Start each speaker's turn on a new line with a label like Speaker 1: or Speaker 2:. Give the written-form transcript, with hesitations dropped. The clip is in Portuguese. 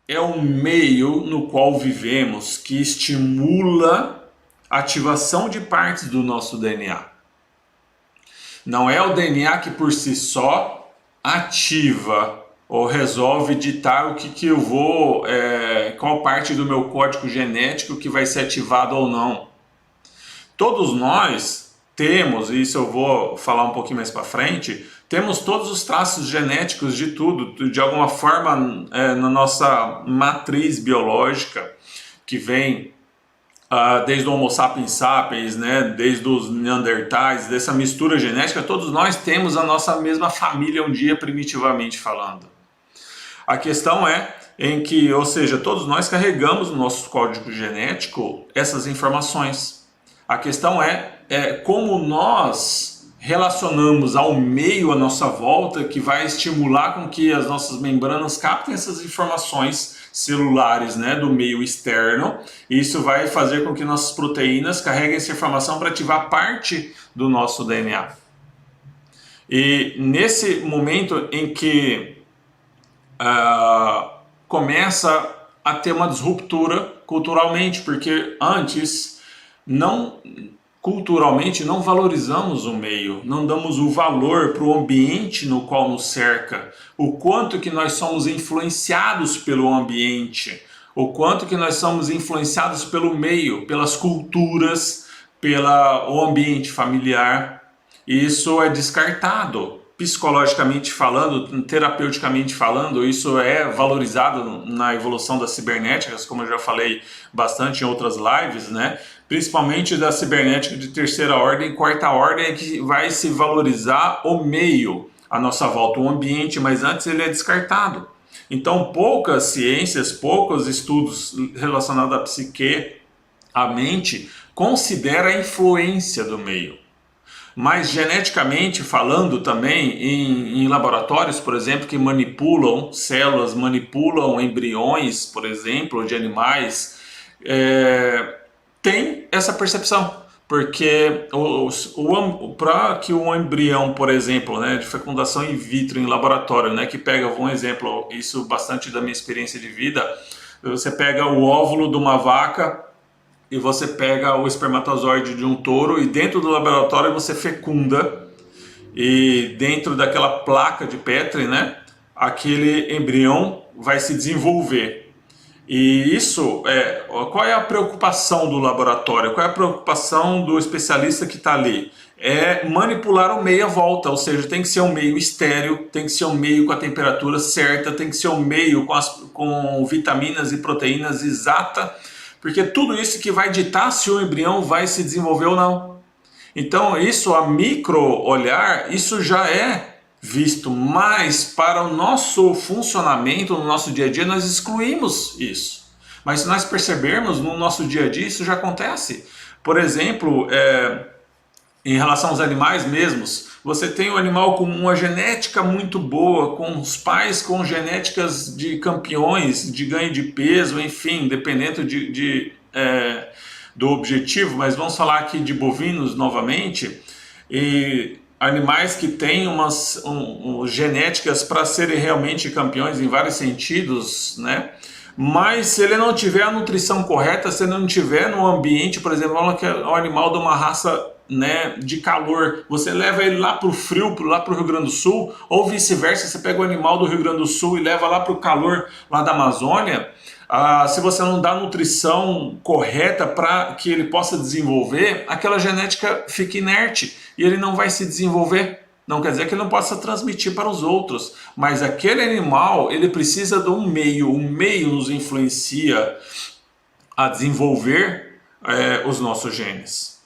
Speaker 1: é o meio no qual vivemos que estimula a ativação de partes do nosso DNA. Não é o DNA que por si só ativa ou resolve ditar o que eu vou, qual parte do meu código genético que vai ser ativado ou não. Todos nós temos, e isso eu vou falar um pouquinho mais para frente, temos todos os traços genéticos de tudo, de alguma forma na nossa matriz biológica, que vem desde o Homo sapiens sapiens, né, desde os Neandertais, dessa mistura genética, todos nós temos a nossa mesma família um dia, primitivamente falando. A questão é em que, ou seja, todos nós carregamos no nosso código genético essas informações. A questão é como nós relacionamos ao meio à nossa volta, que vai estimular com que as nossas membranas captem essas informações celulares, né, do meio externo. Isso vai fazer com que nossas proteínas carreguem essa informação para ativar parte do nosso DNA. E nesse momento em que começa a ter uma disruptura culturalmente, porque antes culturalmente não valorizamos o meio, não damos o valor para o ambiente no qual nos cerca, o quanto que nós somos influenciados pelo ambiente, o quanto que nós somos influenciados pelo meio, pelas culturas, pelo ambiente familiar. Isso é descartado. Psicologicamente falando, terapeuticamente falando, isso é valorizado na evolução das cibernéticas, como eu já falei bastante em outras lives, né? Principalmente da cibernética de terceira ordem e quarta ordem, que vai se valorizar o meio à nossa volta, o ambiente, mas antes ele é descartado. Então poucas ciências, poucos estudos relacionados à psique, à mente, considera a influência do meio. Mas geneticamente falando também, em laboratórios, por exemplo, que manipulam células, manipulam embriões, por exemplo, de animais, tem essa percepção. Porque para que um embrião, por exemplo, né, de fecundação in vitro em laboratório, né, que pega um exemplo, isso bastante da minha experiência de vida, você pega o óvulo de uma vaca e você pega o espermatozoide de um touro e dentro do laboratório você fecunda, e dentro daquela placa de Petri, né, aquele embrião vai se desenvolver. E isso, qual é a preocupação do laboratório? Qual é a preocupação do especialista que está ali? É manipular o meio à volta, ou seja, tem que ser um meio estéril, tem que ser um meio com a temperatura certa, tem que ser um meio com vitaminas e proteínas exata, porque tudo isso que vai ditar se o embrião vai se desenvolver ou não. Então isso, a micro olhar, isso já é visto, mas para o nosso funcionamento, no nosso dia a dia, nós excluímos isso. Mas se nós percebermos, no nosso dia a dia isso já acontece. Por exemplo, em relação aos animais mesmos, você tem um animal com uma genética muito boa, com os pais com genéticas de campeões, de ganho de peso, enfim, dependendo do objetivo, mas vamos falar aqui de bovinos novamente, e animais que têm genéticas para serem realmente campeões em vários sentidos, né? Mas se ele não tiver a nutrição correta, se ele não tiver no ambiente, por exemplo, que é um animal de uma raça, né, de calor, você leva ele lá para o frio, lá para o Rio Grande do Sul, ou vice-versa, você pega o animal do Rio Grande do Sul e leva lá para o calor lá da Amazônia, se você não dá nutrição correta para que ele possa desenvolver, aquela genética fica inerte e ele não vai se desenvolver. Não quer dizer que ele não possa transmitir para os outros, mas aquele animal, ele precisa de um meio, o meio nos influencia a desenvolver os nossos genes.